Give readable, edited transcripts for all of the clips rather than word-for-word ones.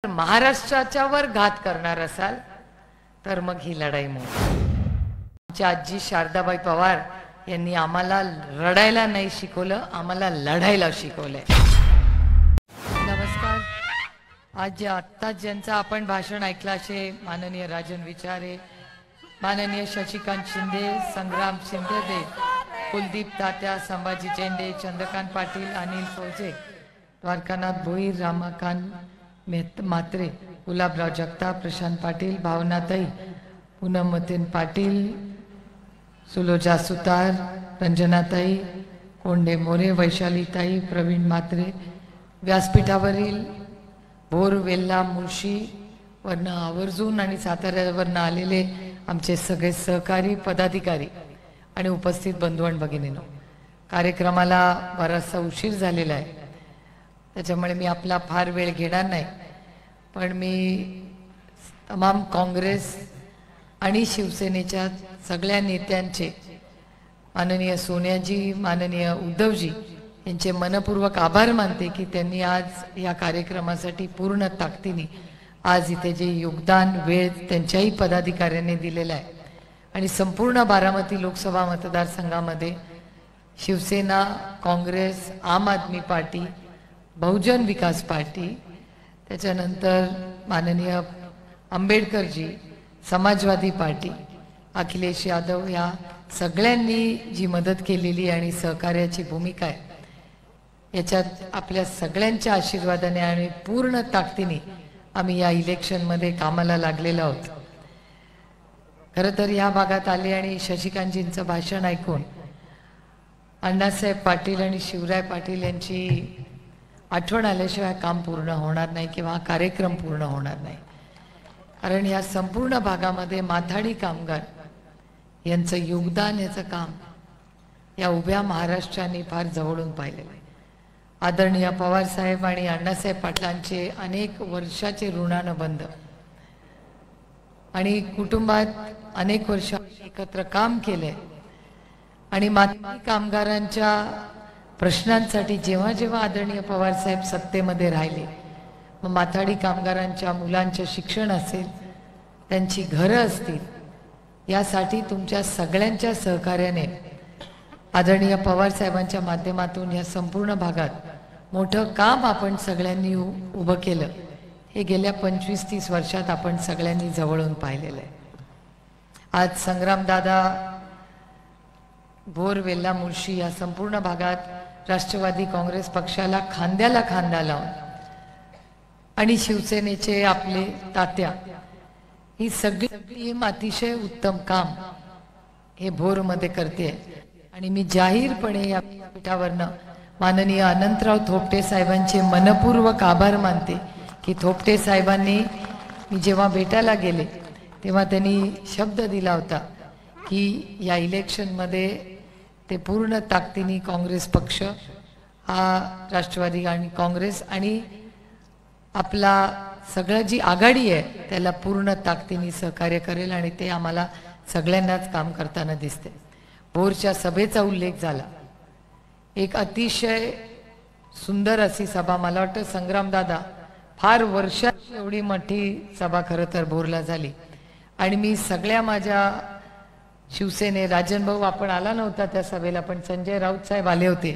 महाराष्ट्राच्या वर घात करणार असाल तर मग ही लढाई मोठी। आमच्या आजी शारदाबाई पवार यांनी आम्हाला रडायला नाही शिकवलं, आम्हाला लढायला शिकवलंय। नमस्कार। आज आत्ता ज्यांचं आपण भाषण ऐकलं असे माननीय राजन विचारे, माननीय शशिकांत शिंदे, संग्राम शिंदे, कुलदीप तात्या, संभाजी चेंडे, चंद्रकांत पाटील, अनिल फौजे, द्वारकानाथ भोईर, रामाकांत मात्रे, गुलाबराव जगताप, प्रशांत पाटील, भावनाताई, पूनमतीन पाटील, सुलोजा सुतार, रंजनाताई, कोंडे मोरे, वैशालीताई, प्रवीण मात्रे, व्यासपीठावरील भोर, वेल्ला, मुळशी वरनं आवर्जून आणि साताऱ्यावरनं आलेले आमचे सगळे सहकारी, पदाधिकारी आणि उपस्थित बंधू आणि भगिनींनो, कार्यक्रमाला बराचसा उशीर झालेला आहे, त्याच्यामुळे मी आपला फार वेळ घेणार नाही। पण मी तमाम काँग्रेस आणि शिवसेनेच्या सगळ्या नेत्यांचे, माननीय सोनियाजी, माननीय उद्धवजी यांचे मनपूर्वक आभार मानते की त्यांनी आज या कार्यक्रमासाठी पूर्ण ताकदीने आज इथे जे योगदान, वेळ त्यांच्याही पदाधिकाऱ्यांनी दिलेला आहे। आणि संपूर्ण बारामती लोकसभा मतदारसंघामध्ये शिवसेना, काँग्रेस, आम आदमी पार्टी, बहुजन विकास पार्टी, त्याच्यानंतर माननीय आंबेडकरजी, समाजवादी पार्टी, अखिलेश यादव, या सगळ्यांनी जी मदत केलेली आणि सहकार्याची भूमिका आहे, याच्यात आपल्या सगळ्यांच्या आशीर्वादाने आणि पूर्ण ताकदीने आम्ही या इलेक्शनमध्ये कामाला लागलेलो आहोत। खरं तर या भागात आले आणि शशिकांतजींचं भाषण ऐकून अण्णासाहेब पाटील आणि शिवराय पाटील यांची आठवण आल्याशिवाय काम पूर्ण होणार नाही किंवा कार्यक्रम पूर्ण होणार नाही। कारण या संपूर्ण भागामध्ये माथाडी कामगार यांचं योगदान, याचं काम या उभ्या महाराष्ट्राने फार जवळून पाहिलेलं आहे। आदरणीय पवार साहेब आणि अण्णासाहेब पाटलांचे अनेक वर्षाचे ऋणानुबंध आणि कुटुंबात अनेक वर्ष एकत्र काम केले आणि माथाडी कामगारांच्या प्रश्नांसाठी जेव्हा जेव्हा आदरणीय पवार साहेब सत्तेमध्ये राहिले, मग माथाडी कामगारांच्या मुलांचे शिक्षण असेल, त्यांची घरं असतील, यासाठी तुमच्या सगळ्यांच्या सहकार्याने आदरणीय पवार साहेबांच्या माध्यमातून या संपूर्ण भागात मोठं काम आपण सगळ्यांनी उभं केलं। हे गेल्या 25-30 वर्षात आपण सगळ्यांनी जवळून पाहिलेलं आहे। आज संग्रामदादा, भोर, वेल्ला, मुळशी या संपूर्ण भागात राष्ट्रवादी काँग्रेस पक्षाला खांद्याला खांदा लावून आणि शिवसेनेचे आपले तात्या, ही सगळी अतिशय उत्तम काम हे भोरमध्ये करते। आणि मी जाहीरपणे या पीठावरनं माननीय अनंतराव थोपटे साहेबांचे मनपूर्वक आभार मानते की थोपटे साहेबांनी, मी जेव्हा भेटायला गेले तेव्हा त्यांनी शब्द दिला होता की या इलेक्शनमध्ये ते पूर्ण ताकदीने काँग्रेस पक्ष हा, राष्ट्रवादी आणि काँग्रेस आणि आपला सगळं जी आघाडी आहे त्याला पूर्ण ताकदीने सहकार्य करेल आणि ते आम्हाला सगळ्यांनाच काम करताना दिसते। भोरच्या सभेचा उल्लेख झाला, एक अतिशय सुंदर अशी सभा, मला वाटतं संग्रामदादा फार वर्षात एवढी मोठी सभा खरं तर भोरला झाली। आणि मी सगळ्या माझ्या शिवसेने, राजन भाऊ आपण आला नव्हता त्या सभेला, पण संजय राऊत साहेब आले होते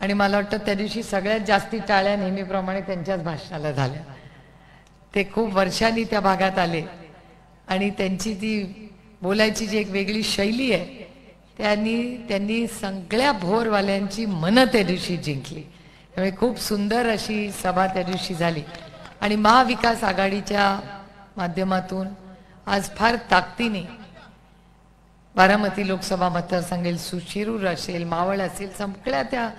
आणि मला वाटतं त्या दिवशी सगळ्यात जास्ती टाळ्या नेहमीप्रमाणे त्यांच्याच भाषणाला झाल्या। ते खूप वर्षांनी त्या भागात आले आणि त्यांची ती बोलायची जी एक वेगळी शैली आहे, त्यांनी सगळ्या भोरवाल्यांची मनं त्या दिवशी जिंकली। त्यामुळे खूप सुंदर अशी सभा त्या दिवशी झाली आणि महाविकास आघाडीच्या माध्यमातून आज फार ताकदीने बारामती लोकसभा मतदारसंघ, शिरूर असेल, मावळ असेल, सगळ्या त्या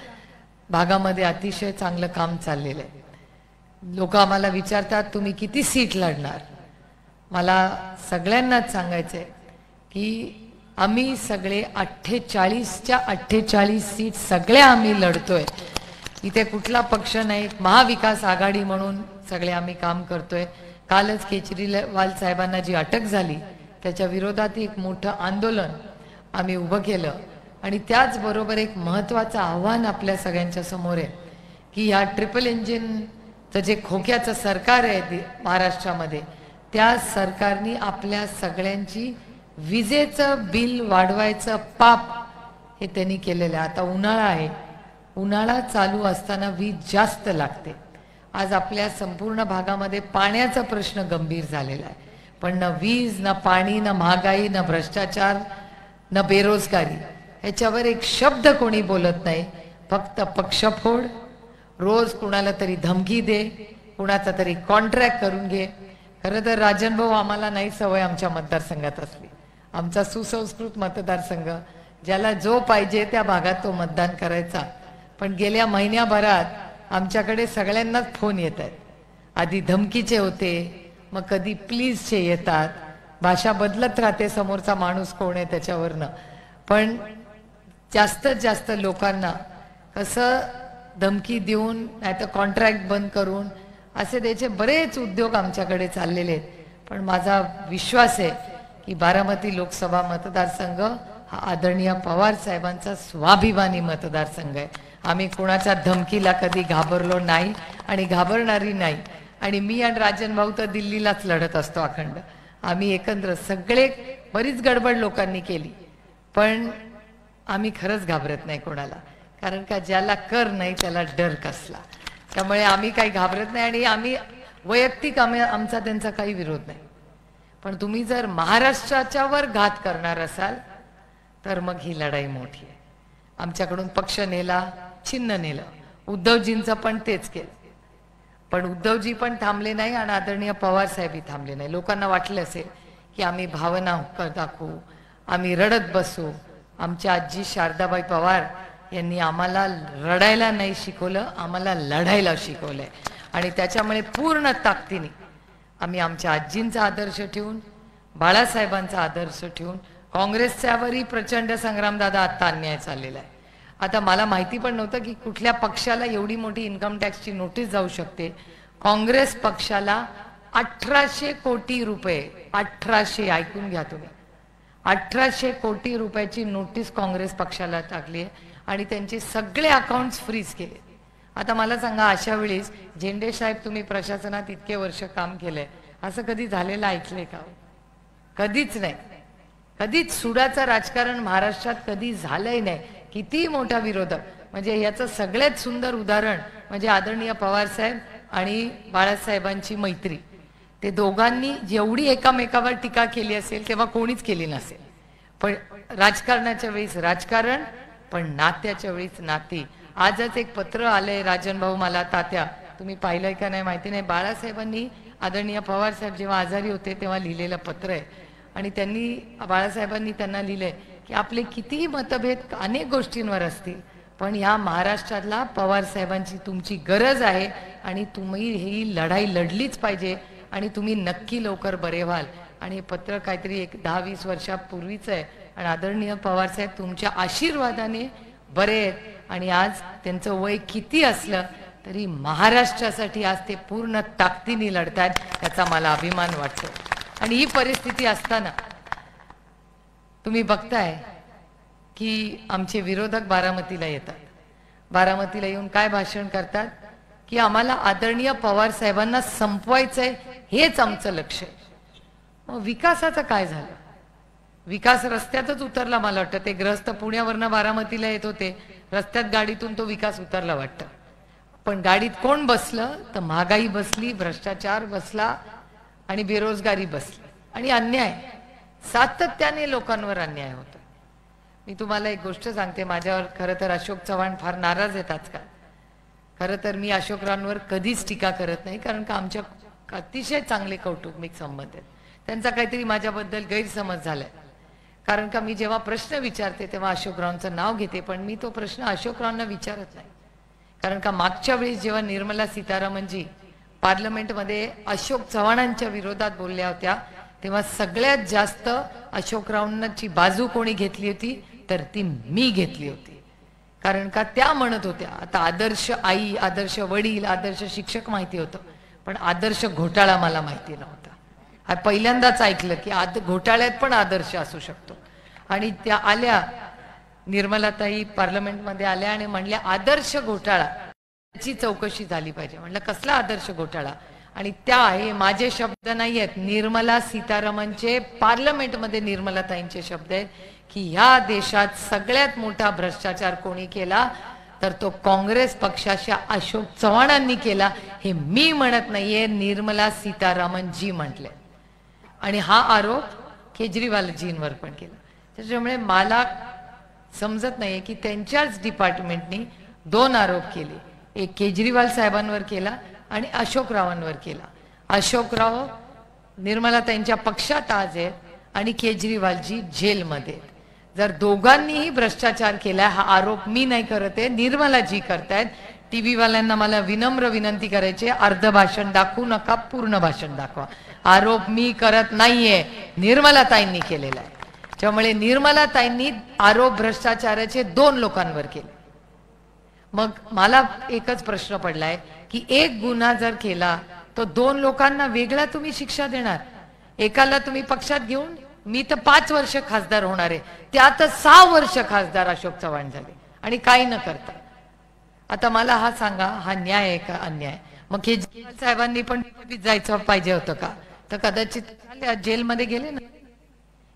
भागामध्ये अतिशय चांगलं काम चाललेलं आहे। लोक आम्हाला विचारतात तुम्ही किती सीट लढणार, मला सगळ्यांनाच सांगायचं आहे की आम्ही सगळे 48च्या 48 सीट सगळ्या आम्ही लढतोय। इथे कुठला पक्ष नाही, महाविकास आघाडी म्हणून सगळे आम्ही काम करतोय। कालच केजरीवाल साहेबांना जी अटक झाली त्याच्या विरोधात एक मोठं आंदोलन आम्ही उभं केलं आणि त्याचबरोबर एक महत्त्वाचं आव्हान आपल्या सगळ्यांच्या समोर आहे की ह्या ट्रिपल इंजिन तर जे खोक्याचं सरकार आहे महाराष्ट्रामध्ये, त्या सरकारने आपल्या सगळ्यांची विजेचं बिल वाढवायचं पाप हे त्यांनी केलेलं आहे. आता उन्हाळा आहे, उन्हाळा चालू असताना वीज जास्त लागते. आज आपल्या संपूर्ण भागामध्ये पाण्याचा प्रश्न गंभीर झालेला आहे, पण न वीज, न पाणी, न महागाई, न भ्रष्टाचार, न बेरोजगारी ह्याच्यावर एक शब्द कोणी बोलत नाही. फक्त पक्षफोड, रोज कुणाला तरी धमकी दे, कुणाचा तरी कॉन्ट्रॅक्ट करून घे. खरं तर राजन भाऊ, आम्हाला नाही सवय आमच्या मतदारसंघात असली. आमचा सुसंस्कृत मतदारसंघ, ज्याला जो पाहिजे त्या भागात तो मतदान करायचा. पण गेल्या महिन्याभरात आमच्याकडे सगळ्यांनाच फोन येत आहेत. आधी धमकीचे होते, मग कधी प्लीजचे येतात. भाषा बदलत राहते, समोरचा माणूस कोण आहे त्याच्यावरनं. पण जास्तीत जास्त लोकांना कसं धमकी देऊन, नाहीतर कॉन्ट्रॅक्ट बंद करून, असे त्याचे बरेच उद्योग आमच्याकडे चाललेले आहेत. पण माझा विश्वास आहे की बारामती लोकसभा मतदारसंघ हा आदरणीय पवार साहेबांचा स्वाभिमानी मतदारसंघ आहे. आम्ही कोणाच्या धमकीला कधी घाबरलो नाही आणि घाबरणारी नाही. आणि मी आणि राजन भाऊ तर दिल्लीलाच लढत असतो अखंड. आम्ही एकत्र सगळे, बरीच गडबड लोकांनी केली, पण आम्ही खरंच घाबरत नाही कोणाला. कारण का ज्याला कर नाही त्याला डर कसला. त्यामुळे आम्ही काही घाबरत नाही आणि आम्ही वैयक्तिक आमचा त्यांचा काही विरोध नाही. पण तुम्ही जर महाराष्ट्राच्या वर घात करणार असाल तर मग ही लढाई मोठी आहे. आमच्याकडून पक्ष नेला, चिन्ह नेलं, उद्धवजींचं पण तेच केलं. पण उद्धवजी पण थांबले नाही आणि आदरणीय पवार साहेबही थांबले नाही. लोकांना वाटलं असेल की आम्ही भावना दाखवू, आम्ही रडत बसू. आमच्या आजी शारदाबाई पवार यांनी आम्हाला रडायला नाही शिकवलं, आम्हाला लढायला शिकवलंय. आणि त्याच्यामुळे पूर्ण ताकदीने आम्ही आमच्या आजींचा आदर्श ठेवून, बाळासाहेबांचा आदर्श ठेवून, काँग्रेसच्यावरही प्रचंड संग्राम दादा आता अन्याय चाललेला आहे. आता मला माहिती पण नव्हतं की कुठल्या पक्षाला एवढी मोठी इन्कम टॅक्सची नोटीस जाऊ शकते. काँग्रेस पक्षाला 1800 कोटी रुपये, 1800, ऐकून घ्या तुम्ही, 1800 कोटी रुपयाची नोटीस काँग्रेस पक्षाला टाकली आहे आणि त्यांचे सगळे अकाउंट्स फ्रीज केले. आता मला सांगा, अशा वेळेस झेंडे साहेब, तुम्ही प्रशासनात इतके वर्ष काम केलंय, असं कधी झालेलं ऐकलंय का? कधीच नाही. कधीच सुडाचं राजकारण महाराष्ट्रात कधी झालंय नाही. किती मोठा विरोधक, म्हणजे याचं सगळ्यात सुंदर उदाहरण म्हणजे आदरणीय पवार साहेब आणि बाळासाहेबांची मैत्री. ते दोघांनी जेवढी एकामेकावर टीका केली असेल तेव्हा कोणीच केली नसेल. पण राजकारणाच्या वेळेस राजकारण, पण नात्याच्या वेळेस नाती. आजच एक पत्र आलंय राजन भाऊ मला, तात्या तुम्ही पाहिलंय का नाही माहिती नाही, बाळासाहेबांनी आदरणीय पवार साहेब जेव्हा आजारी होते तेव्हा लिहिलेलं पत्र आहे. आणि त्यांनी, बाळासाहेबांनी त्यांना लिहिलंय की आपले कितीही मतभेद अनेक गोष्टींवर असतील, पण या महाराष्ट्रातला पवार साहेबांची तुमची गरज आहे आणि तुम्ही ही लढाई लढलीच पाहिजे आणि तुम्ही नक्की लवकर बरे व्हाल. आणि हे पत्र काहीतरी एक 10-20 वर्षापूर्वीचं आहे. आणि आदरणीय पवार साहेब तुमच्या आशीर्वादाने बरे आहेत आणि आज त्यांचं वय किती असलं तरी महाराष्ट्रासाठी आज ते पूर्ण ताकदीने लढतात, त्याचा मला अभिमान वाटतो. आणि ही परिस्थिती असताना तुम्ही बघताय की आमचे विरोधक बारामतीला येतात. बारामतीला येऊन काय भाषण करतात की आम्हाला आदरणीय पवार साहेबांना संपवायचंय, हेच आमचं लक्ष आहे. मग विकासाचं काय झालं? विकास रस्त्यातच उतरला. मला वाटतं ते ग्रस्त पुण्यावरनं बारामतीला येत होते, रस्त्यात गाडीतून तो विकास उतरला वाटतं. पण गाडीत कोण बसलं तर महागाई बसली, भ्रष्टाचार बसला आणि बेरोजगारी बसली आणि अन्याय, सातत्याने लोकांवर अन्याय होतो. मी तुम्हाला एक गोष्ट सांगते, माझ्यावर खरं तर अशोक चव्हाण फार नाराज आहेत आजकाल. खरं तर मी अशोकरावांवर कधीच टीका करत नाही, कारण का आमच्या अतिशय चांगले कौटुंबिक संबंध आहेत. त्यांचा काहीतरी माझ्याबद्दल गैरसमज झालाय. कारण का मी जेव्हा प्रश्न विचारते तेव्हा अशोकरावांचं नाव घेते, पण मी तो प्रश्न अशोकरावांना विचारत नाही. कारण का मागच्या वेळी जेव्हा निर्मला सीतारामनजी पार्लमेंटमध्ये अशोक चव्हाणांच्या विरोधात बोलल्या होत्या तेव्हा सगळ्यात जास्त अशोकरावांची बाजू कोणी घेतली होती तर ती मी घेतली होती. कारण का त्या म्हणत होत्या, आता आदर्श आई, आदर्श वडील, आदर्श शिक्षक माहिती होतं, पण आदर्श घोटाळा मला माहिती नव्हता. हा पहिल्यांदाच ऐकलं की घोटाळ्यात पण आदर्श असू शकतो. आणि त्या आल्या, निर्मलाताई पार्लमेंटमध्ये आल्या आणि म्हणल्या आदर्श घोटाळा त्याची चौकशी झाली पाहिजे. म्हणलं कसला आदर्श घोटाळा? आणि त्या हे माझे शब्द नाही आहेत, निर्मला सीतारामनचे, पार्लमेंटमध्ये निर्मलाताईंचे शब्द आहेत की ह्या देशात सगळ्यात मोठा भ्रष्टाचार कोणी केला तर तो काँग्रेस पक्षाच्या अशोक चव्हाणांनी केला. हे मी म्हणत नाहीये, निर्मला सीतारामन जी म्हटले. आणि हा आरोप केजरीवालजींवर पण केला. त्याच्यामुळे मला समजत नाहीये की त्यांच्याच डिपार्टमेंटनी दोन आरोप केले, एक केजरीवाल साहेबांवर केला आणि अशोकरावांवर केला. अशोकराव निर्मलाताईंच्या पक्षात आज आहेत आणि केजरीवालजी जेलमध्ये. जर दोघांनीही भ्रष्टाचार केला, हा आरोप मी नाही करत आहे, निर्मलाजी करतायत. टीव्ही वाल्यांना मला विनम्र विनंती करायची, अर्ध भाषण दाखवू नका, पूर्ण भाषण दाखवा. आरोप मी करत नाहीये, निर्मलाताईंनी केलेला आहे. त्यामुळे निर्मलाताईंनी आरोप भ्रष्टाचाराचे दोन लोकांवर केले. मग मला एकच प्रश्न पडलाय की एक गुन्हा जर केला तो दोन लोकांना वेगळा तुम्ही शिक्षा देणार? एकाला तुम्ही पक्षात घेऊन, मी तर 5 वर्ष खासदार होणार आहे, त्यात 6 वर्ष खासदार अशोक चव्हाण झाले आणि काही न करता. आता मला हा सांगा, हा न्याय आहे का अन्याय? मग केजरीवाल साहेबांनी पण जायचं पाहिजे होतं का? तर कदाचित जेलमध्ये गेले ना.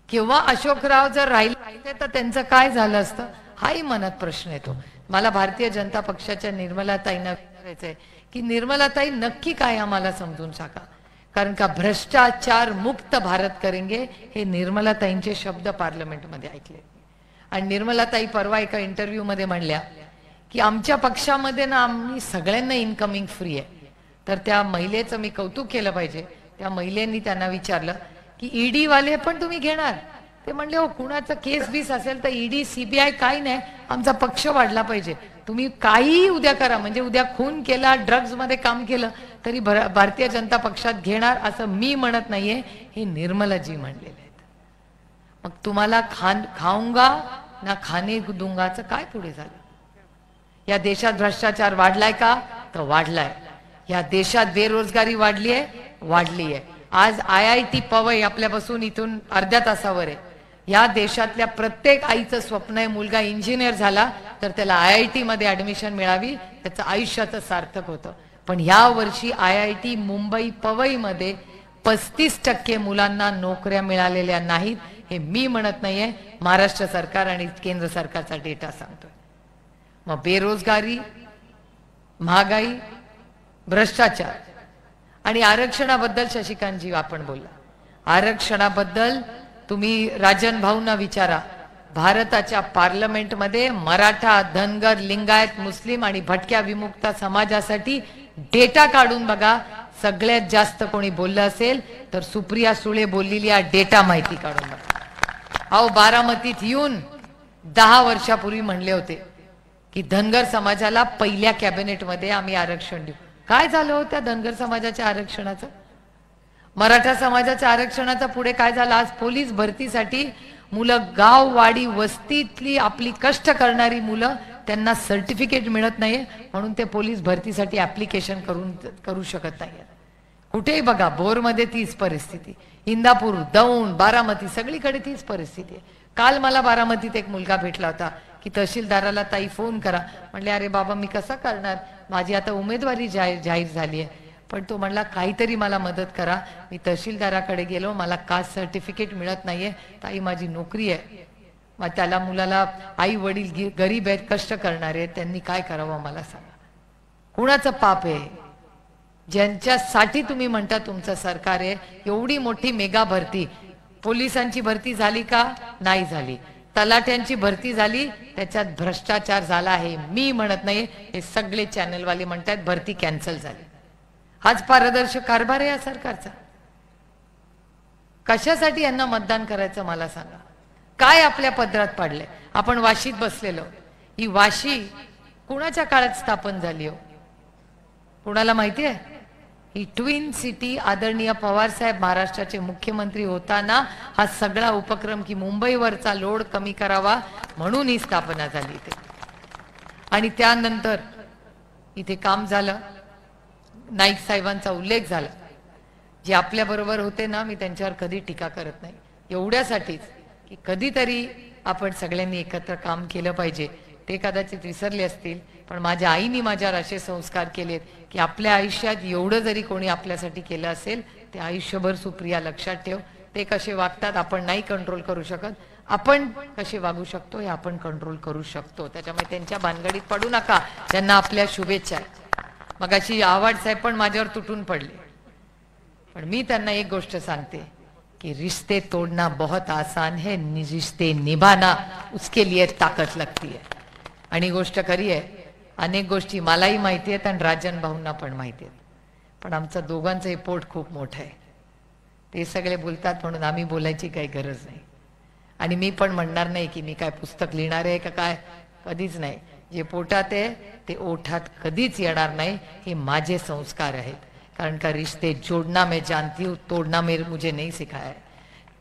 किंवा अशोकराव जर राहिले तर त्यांचं काय झालं असतं? हाही मनात प्रश्न येतो. मला भारतीय जनता पक्षाच्या निर्मलाताईंना विचारायचंय की निर्मलाताई नक्की काय आम्हाला समजून सांगा. कारण का भ्रष्टाचार मुक्त भारत करेंगे हे निर्मलाताईंचे शब्द पार्लमेंटमध्ये ऐकले. आणि निर्मलाताई परवा एका इंटरव्ह्यू मध्ये म्हणल्या की आमच्या पक्षामध्ये ना आम्ही सगळ्यांना इनकमिंग फ्री आहे. तर त्या महिलेचं मी कौतुक केलं पाहिजे. त्या महिलेनी त्यांना विचारलं की ईडी वाले पण तुम्ही घेणार? ते म्हणले हो, कुणाचं केस बीस असेल तर ईडी सीबीआय काही नाही, आमचा पक्ष वाढला पाहिजे. तुम्ही काही उद्या करा, म्हणजे उद्या खून केला, ड्रग्ज मध्ये काम केलं तरी भारतीय जनता पक्षात घेणार असं मी म्हणत नाहीये, हे निर्मलाजी म्हणलेले आहेत. मग तुम्हाला खाऊंगा ना खाने दूंगाचं काय पुढे झालं? या देशात भ्रष्टाचार वाढलाय का? तर वाढलाय. या देशात बेरोजगारी वाढली आहे, वाढली आहे. आज IIT पवई आपल्यापासून इथून अर्ध्या तासावर आहे. या देशातल्या प्रत्येक आईचं स्वप्न आहे मुलगा इंजिनियर झाला तर त्याला IIT मध्ये ऍडमिशन मिळावी, त्याचं आयुष्याचं सार्थक होतं. पण या वर्षी IIT मुंबई पवई मध्ये 35% मुलांना नोकऱ्या मिळालेल्या नाहीत. हे मी म्हणत नाहीये, महाराष्ट्र सरकार आणि केंद्र सरकारचा डेटा सांगतोय. मग बेरोजगारी, महागाई, भ्रष्टाचार आणि आरक्षणाबद्दल शशिकांतजी आपण बोलला. आरक्षणाबद्दल तुम्ही राजन भाऊंना विचारा. भारताच्या पार्लमेंटमध्ये मराठा, धनगर, लिंगायत, मुस्लिम आणि भटक्या विमुक्त समाजासाठी डेटा काढून बघा. सगळ्यात जास्त कोणी बोललं असेल तर सुप्रिया सुळे बोललेली हा डेटा माहिती काढून बघा. अहो, बारामतीत येऊन 10 वर्षापूर्वी म्हणले होते की धनगर समाजाला पहिल्या कॅबिनेटमध्ये आम्ही आरक्षण देऊ. काय झालं होत्या धनगर समाजाच्या आरक्षणाचं? मराठा समाजाच्या आरक्षणाचा पुढे काय झालं? आज पोलीस भरतीसाठी मुलं, गाव वाडी वस्तीतली आपली कष्ट करणारी मुलं, त्यांना सर्टिफिकेट मिळत नाहीये म्हणून ते पोलीस भरतीसाठी ऍप्लिकेशन करू शकत नाहीये. कुठेही बघा, भोरमध्ये तीच परिस्थिती, इंदापूर, दौंड, बारामती सगळीकडे तीच परिस्थिती आहे. काल मला बारामतीत एक मुलगा भेटला होता की तहसीलदाराला ताई फोन करा. म्हणले अरे बाबा मी कसा करणार, माझी आता उमेदवारी जाहीर झाली आहे. पण तो म्हणला काहीतरी मला मदत करा. मी तहसीलदाराकडे गेलो, मला कास्ट सर्टिफिकेट मिळत नाहीये, ताई माझी नोकरी आहे. मग त्याला मुलाला आई वडील गरीब आहेत, कष्ट करणारे आहेत, त्यांनी काय करावं मला सांगा. कुणाचं पाप आहे? ज्यांच्यासाठी तुम्ही म्हणता तुमचं सरकार आहे, एवढी मोठी मेगा भरती, पोलिसांची भरती झाली का? नाही झाली. तलाट्यांची भरती झाली, त्याच्यात भ्रष्टाचार झाला आहे मी म्हणत नाही, हे सगळे चॅनलवाले म्हणतात भरती कॅन्सल झाली. हाच पारदर्शक कारभार आहे या सरकारचा. कशासाठी यांना मतदान करायचं मला सांगा. काय आपल्या पदरात पाडलंय? आपण वाशीत बसलेलो. ही वाशी कुणाच्या काळात स्थापन झाली हो? कुणाला माहिती आहे? ही ट्विन सिटी आदरणीय पवार साहेब महाराष्ट्राचे मुख्यमंत्री होताना हा सगळा उपक्रम की मुंबईवरचा लोड कमी करावा म्हणून ही स्थापना झाली इथे. आणि त्यानंतर इथे काम झालं. नाईक साहेबांचा उल्लेख झाला. जे आपल्या बरोबर होते ना, मी त्यांच्यावर कधी टीका करत नाही, एवढ्यासाठीच की कधीतरी आपण सगळ्यांनी एकत्र काम केलं पाहिजे. ते कदाचित विसरले असतील, पण माझ्या आईने माझ्यावर असे संस्कार केलेत की आपल्या आयुष्यात एवढं जरी कोणी आपल्यासाठी केलं असेल ते आयुष्यभर सुप्रिया लक्षात ठेव. ते कसे वागतात आपण नाही कंट्रोल करू शकत, आपण कसे वागू शकतो हे आपण कंट्रोल करू शकतो. त्याच्यामुळे त्यांच्या भानगडीत पडू नका. त्यांना आपल्या शुभेच्छा. मगाशी आवाड साहेब पण माझ्यावर तुटून पडले, पण मी त्यांना एक गोष्ट सांगते कि रिश्ते तोड़ना बहुत आसान है, रिश्ते निभाना उसके लिए ताकत लगती है. आणि गोष्ट खरी आहे, अनेक गोष्टी मलाही माहिती आहेत आणि राजन भाऊंना पण माहिती आहेत, पण आमचं दोघांचं हे पोट खूप मोठं आहे. ते सगळे बोलतात म्हणून आम्ही बोलायची काही गरज नाही. आणि मी पण म्हणणार नाही की मी काय पुस्तक लिहिणार आहे का काय, कधीच नाही. जे पोटात आहे ते ओठात कधीच येणार नाही. हे माझे संस्कार आहेत. कारण का रिश्ते जोडना मैं जानती हूँ, तोडना मुझे नहीं सिखाया है.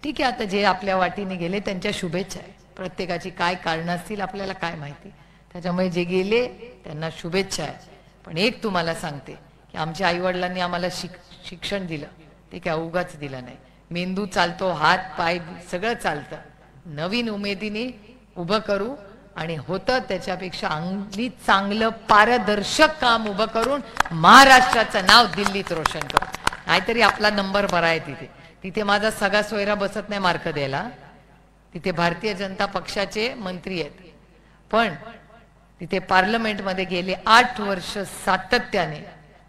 ठीक आहे, आता जे आपल्या वाटीने गेले त्यांच्या शुभेच्छा आहे. प्रत्येकाची काय कारणं असतील आपल्याला काय माहिती. त्याच्यामुळे जे गेले त्यांना शुभेच्छा आहे. पण एक तुम्हाला सांगते की आमच्या आईवडिलांनी आम्हाला शिक्षण दिलं ते काय उगाच दिलं नाही. मेंदू चालतो, हात पाय सगळं चालतं. नवीन उमेदीने उभं करू आणि होतं त्याच्यापेक्षा अंगली चांगलं पारदर्शक काम उभं करून महाराष्ट्राचं नाव दिल्लीत रोशन करू. नाहीतरी आपला नंबर बरा आहे तिथे. तिथे माझा सगळा सोयरा बसत नाही मार्क द्यायला. तिथे भारतीय जनता पक्षाचे मंत्री आहेत, पण तिथे पार्लमेंटमध्ये गेले 8 वर्ष सातत्याने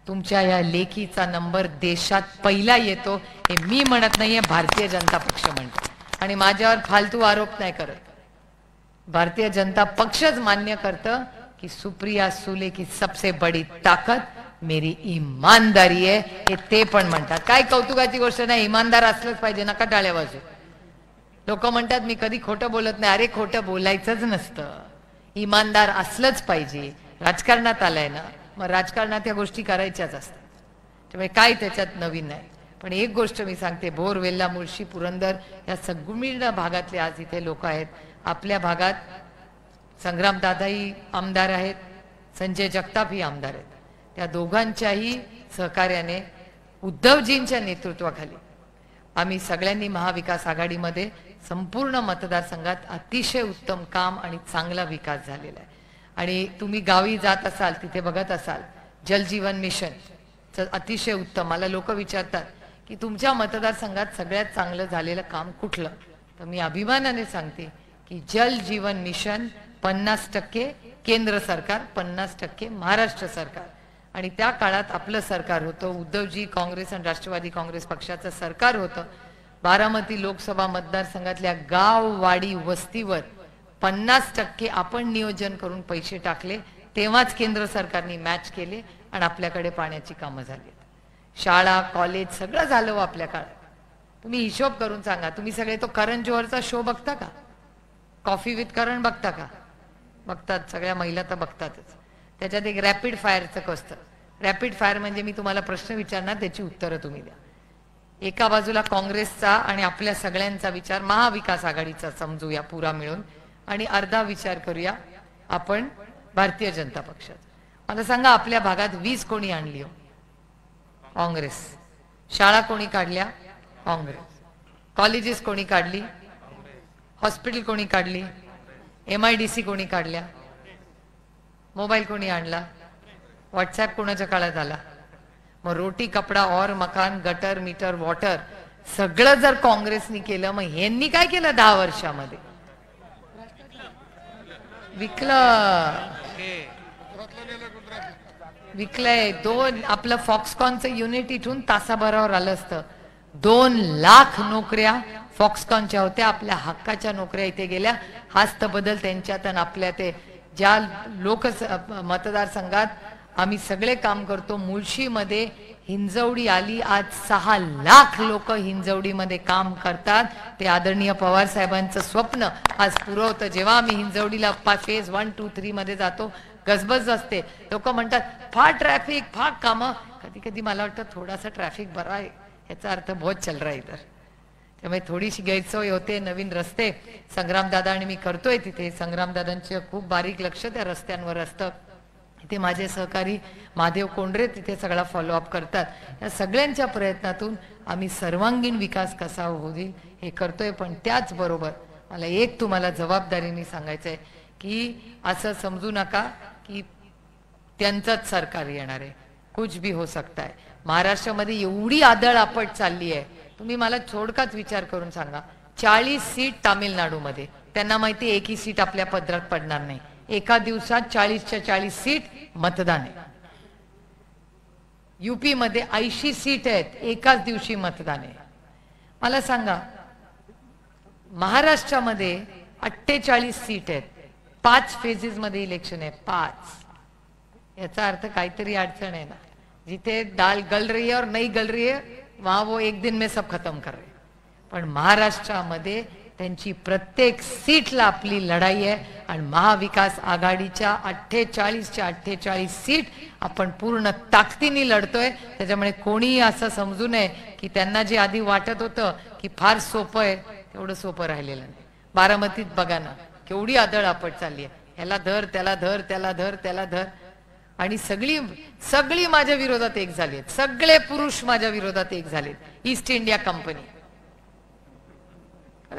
तुमच्या या लेखीचा नंबर देशात पहिला येतो. हे मी म्हणत नाहीये, भारतीय जनता पक्ष म्हणतो. आणि माझ्यावर फालतू आरोप नाही करत. भारतीय जनता पक्षच मान्य करतं की सुप्रिया सुले की सबसे बड़ी ताकत मेरी ईमानदारी है. हे ते पण म्हणतात. काय कौतुकाची गोष्ट नाही, इमानदार असलंच पाहिजे. नका टाळ्या वाजू. लोक म्हणतात मी कधी खोटं बोलत नाही. अरे खोटं बोलायचंच नसतं, इमानदार असलंच पाहिजे. राजकारणात आलाय ना, मग राजकारणात या गोष्टी करायच्याच असतात. त्यामुळे काय त्याच्यात नवीन नाही. पण एक गोष्ट मी सांगते, भोर, वेल्हा, मुळशी, पुरंदर या सगळ्या भागातले आज इथे लोक आहेत. आपल्या भागात संग्रामदादाही आमदार आहेत, संजय जगतापही आमदार आहेत. त्या दोघांच्याही सहकार्याने उद्धवजींच्या नेतृत्वाखाली आम्ही सगळ्यांनी महाविकास आघाडीमध्ये संपूर्ण मतदारसंघात अतिशय उत्तम काम आणि चांगला विकास झालेला आहे. आणि तुम्ही गावी जात असाल तिथे बघत असाल जल जीवन मिशन अतिशय उत्तम. मला लोक विचारतात की तुमच्या मतदारसंघात सगळ्यात चांगलं झालेलं काम कुठलं, तर मी अभिमानाने सांगते की जल जीवन मिशन 50% केंद्र सरकार, 50% महाराष्ट्र सरकार. आणि त्या काळात आपलं सरकार होतं, उद्धवजी काँग्रेस आणि राष्ट्रवादी काँग्रेस पक्षाचं सरकार होतं. बारामती लोकसभा मतदारसंघातल्या गाव, वाडी, वस्तीवर 50% आपण नियोजन करून पैसे टाकले. तेव्हाच केंद्र सरकारने मॅच केले आणि आपल्याकडे पाण्याची कामं झाली. शाळा, कॉलेज सगळं झालं आपल्या काळात. तुम्ही हिशोब करून सांगा. तुम्ही सगळे तो करण जोहरचा शो बघता का? कॉफी विथ करण बघता का? बघतात, सगळ्या महिला तर बघतातच. त्याच्यात एक रॅपिड फायरचं असतं. रॅपिड फायर म्हणजे मी तुम्हाला प्रश्न विचारणार, त्याची उत्तरं तुम्ही द्या. एका बाजूला काँग्रेसचा आणि आपल्या सगळ्यांचा विचार महाविकास आघाडीचा समजूया पुरा मिळून, आणि अर्धा विचार करूया आपण भारतीय जनता पक्षाचा. मला सांगा, आपल्या भागात वीज कोणी आणली हो? काँग्रेस. शाळा कोणी काढल्या? काँग्रेस. कॉलेजेस कोणी काढली? हॉस्पिटल कोणी काढली? MIDC कोणी काढल्या? मोबाईल कोणी आणला? व्हॉट्सॲप कोणाच्या काळात आला? मग रोटी, कपडा और मकान, गटर, मीटर, वॉटर सगळं जर काँग्रेसनी केलं, मग ह्यांनी काय केलं 10 वर्षामध्ये? विकलंय. आपलं फॉक्सकॉनचं युनिट इथून तासाभरावर आलं असतं. 2 लाख नोकऱ्या फॉक्सकॉनच्या होत्या. आपल्या हक्काच्या नोकऱ्या इथे गेल्या. हाच तर बदल त्यांच्यात आणि आपल्या. ते ज्या मतदारसंघात आम्ही सगळे काम करतो, मुळशीमध्ये हिंजवडी आली. आज 6 लाख लोक हिंजवडीमध्ये काम करतात. ते आदरणीय पवार साहेबांचं स्वप्न आज पुरवतं. जेव्हा आम्ही हिंजवडीला फेज 1, 2, 3 मध्ये जातो, गजबज असते. लोक म्हणतात फार ट्रॅफिक, फार कामं. कधी कधी मला वाटतं थोडासा ट्रॅफिक बरा आहे, याचा अर्थ बहुत चल रहा है इधर. त्यामुळे थोडीशी गैरसोय होते. नवीन रस्ते संग्रामदादा आणि मी करतोय तिथे. संग्रामदादांचं खूप बारीक लक्ष त्या रस्त्यांवर असतं. इथे माझे सहकारी महादेव कोंडरे तिथे सगळा फॉलोअप करतात. या सगळ्यांच्या प्रयत्नातून आम्ही सर्वांगीण विकास कसा होईल हे करतोय. पण त्याचबरोबर मला एक तुम्हाला जबाबदारीने सांगायचं आहे की असं समजू नका की त्यांचंच सरकार येणार आहे, कुछ भी हो सकता है। महाराष्ट्रामध्ये एवढी आदळ आपट चालली आहे, तुम्ही मला थोडकाच विचार करून सांगा, 40 सीट तामिळनाडूमध्ये, त्यांना माहिती एकही सीट आपल्या पदरात पडणार नाही, एका दिवसात 40च्या 40 सीट मतदान आहे। यूपी मध्ये 80 सीट आहेत, एकाच दिवशी मतदान आहे। मला सांगा, महाराष्ट्रामध्ये 48 सीट आहेत, 5 फेजेस मध्ये इलेक्शन आहे, 5। याचा अर्थ काहीतरी अडचण आहे ना, जिथे दाल गल रही है और नहीं गल रही है वहां वो एक दिन में सब खत्म कर रहे। पण महाराष्ट्रामध्ये त्यांची प्रत्येक सीटला आपली लढाई आहे आणि महाविकास आघाडीच्या 48च्या 48 सीट आपण पूर्ण ताकदीने लढतोय। त्याच्यामुळे कोणीही असं समजू नये की त्यांना जे आधी वाटत होतं की फार सोपं आहे, तेवढं सोपं राहिलेलं नाही। बारामतीत बघा ना, केवढी आदळ आपट चालली आहे, ह्याला धर त्याला धर त्याला धर त्याला धर, आणि सगळी सगळी माझ्या विरोधात एक झालेत, सगळे पुरुष माझ्या विरोधात एक झालेत। East India company,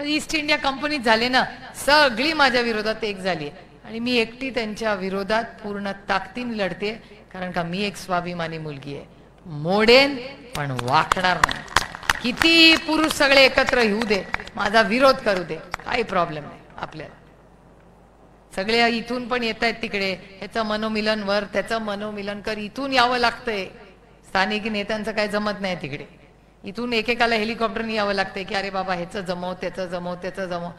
east India company झाले ना, सगळी माझ्या विरोधात एक झाली आणि मी एकटी त्यांच्या विरोधात पूर्ण ताकदीने लढते, कारण का मी एक स्वाभिमानी मुलगी आहे, मोडेन पण वाकणार नाही। किती पुरुष सगळे एकत्र येऊ दे, माझा विरोध करू दे, काही प्रॉब्लेम नाही आपल्याला। सगळे इथून पण येत आहेत तिकडे, ह्याचं मनोमिलन वर त्याचं मनोमिलन कर, इथून यावं लागतंय। स्थानिक नेत्यांचं काय जमत नाही तिकडे, इथून एकेकाला हेलिकॉप्टरने यावं लागतंय की अरे बाबा ह्याचं जमव त्याचं जमव त्याचं जमव,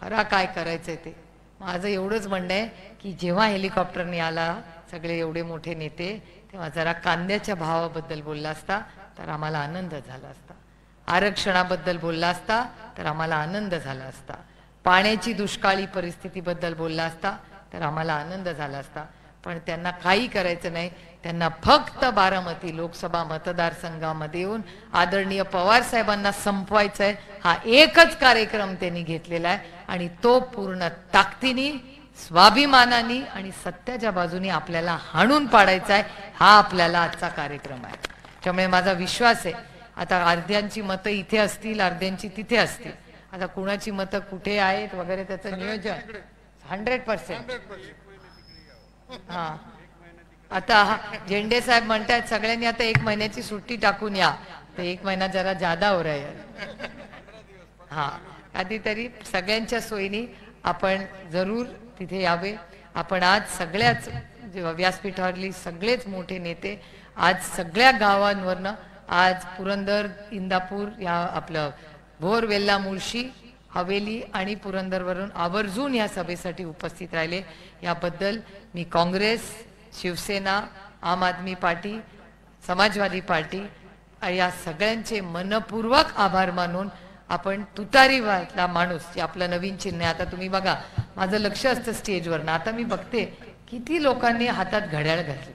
खरा काय करायचंय ते। माझं एवढंच म्हणणं आहे की जेव्हा हेलिकॉप्टरने आला सगळे एवढे मोठे नेते, तेव्हा जरा कांद्याच्या भावाबद्दल बोलला असता तर आम्हाला आनंद झाला असता, आरक्षणाबद्दल बोलला असता तर आम्हाला आनंद झाला असता, पाण्याची दुष्काळी परिस्थितीबद्दल बोलला असता तर आम्हाला आनंद झाला असता। पण त्यांना काही करायचं नाही, त्यांना फक्त बारामती लोकसभा मतदारसंघामध्ये येऊन आदरणीय पवार साहेबांना संपवायचं आहे, हा एकच कार्यक्रम त्यांनी घेतलेला आहे आणि तो पूर्ण ताकदीने स्वाभिमानाने आणि सत्याच्या बाजूने आपल्याला हाणून पाडायचा आहे, हा आपल्याला आजचा कार्यक्रम आहे। त्यामुळे माझा विश्वास आहे आता अर्ध्यांची मतं इथे असतील, अर्ध्यांची तिथे असतील, आता कुणाची मतं कुठे आहेत वगैरे त्याचं नियोजन 100%। हा आता झेंडे साहेब म्हणतात सगळ्यांनी आता 1 महिन्याची सुट्टी टाकून या, तर 1 महिना जरा जादा हो रहा है। हा कधीतरी सगळ्यांच्या सोयीने आपण जरूर तिथे यावे। आपण आज सगळ्याच व्यासपीठावरली सगळेच मोठे नेते आज सगळ्या गावांवरनं, आज पुरंदर इंदापूर या आपलं भोर वेल्ला मुळशी हवेली आणि पुरंदरवरून आवर्जून या सभेसाठी उपस्थित राहिले, याबद्दल मी काँग्रेस, शिवसेना, आम आदमी पार्टी, समाजवादी पार्टी या सगळ्यांचे मनपूर्वक आभार मानून आपण तुतारीवाला माणूस जे आपलं नवीन चिन्ह आहे, आता तुम्ही बघा माझं लक्ष असतं स्टेजवर ना, आता मी बघते किती लोकांनी हातात घड्याळ घातले,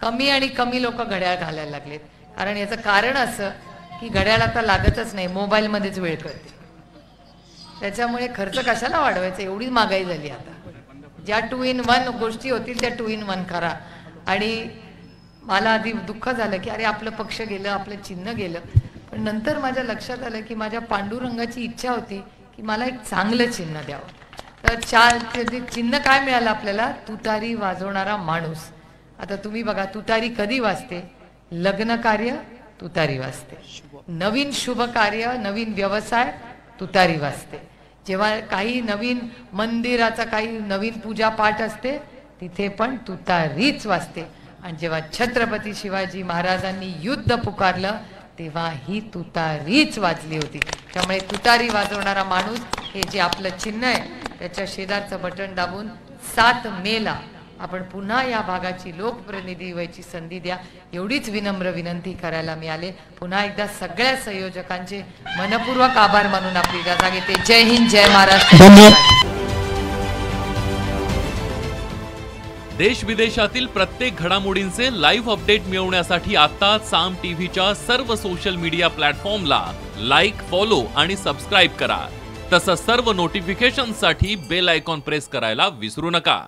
कमी आणि कमी लोक घड्याळ घालायला लागलेत, कारण याचं कारण असं की घड्याळ आता लागतच नाही, मोबाईल मध्येच वेळ कळते, त्याच्यामुळे खर्च कशाला वाढवायचा, एवढी महागाई झाली आता। ज्या 2 in 1 गोष्टी होतील त्या 2 in 1 करा। आणि मला आधी दुःख झालं की अरे आपलं पक्ष गेलं, आपलं चिन्ह गेलं, पण नंतर माझ्या लक्षात आलं की माझ्या पांडुरंगाची इच्छा होती की मला एक चांगलं चिन्ह द्यावं, तर चिन्ह काय मिळालं आपल्याला, तुतारी वाजवणारा माणूस। आता तुम्ही बघा तुतारी कधी वाजते, लग्न कार्य तुतारी वाजते, नवीन शुभ कार्य नवीन व्यवसाय तुतारी वाजते, जेव्हा काही नवीन मंदिराचा काही नवीन पूजा पाठ असते तिथे पण तुतारीच वाजते, आणि जेव्हा छत्रपती शिवाजी महाराजांनी युद्ध पुकारलं तेव्हा ही तुतारीच वाजली होती। त्यामुळे तुतारी वाजवणारा माणूस हे जे आपलं चिन्ह आहे त्याच्या शेजारचं बटन दाबून 7 मेला आपण पुन्हा या भागाची लोकप्रतिनिधी व्हायची संधी द्या, एवढीच विनम्र विनंती करायला मिळाले। पुन्हा एकदा सगळ्या संयोजकांचे मनपूर्वक आभार मानून आपली रजा घेते। जय हिंद, जय महाराष्ट्र। देश विदेशातील प्रत्येक घडामोडींचे लाईव्ह अपडेट मिळवण्यासाठी आता साम टीव्हीच्या सर्व सोशल मीडिया प्लॅटफॉर्मला लाईक, फॉलो आणि सबस्क्राईब करा। तसंच सर्व नोटिफिकेशनसाठी बेल आयकॉन प्रेस करायला विसरू नका।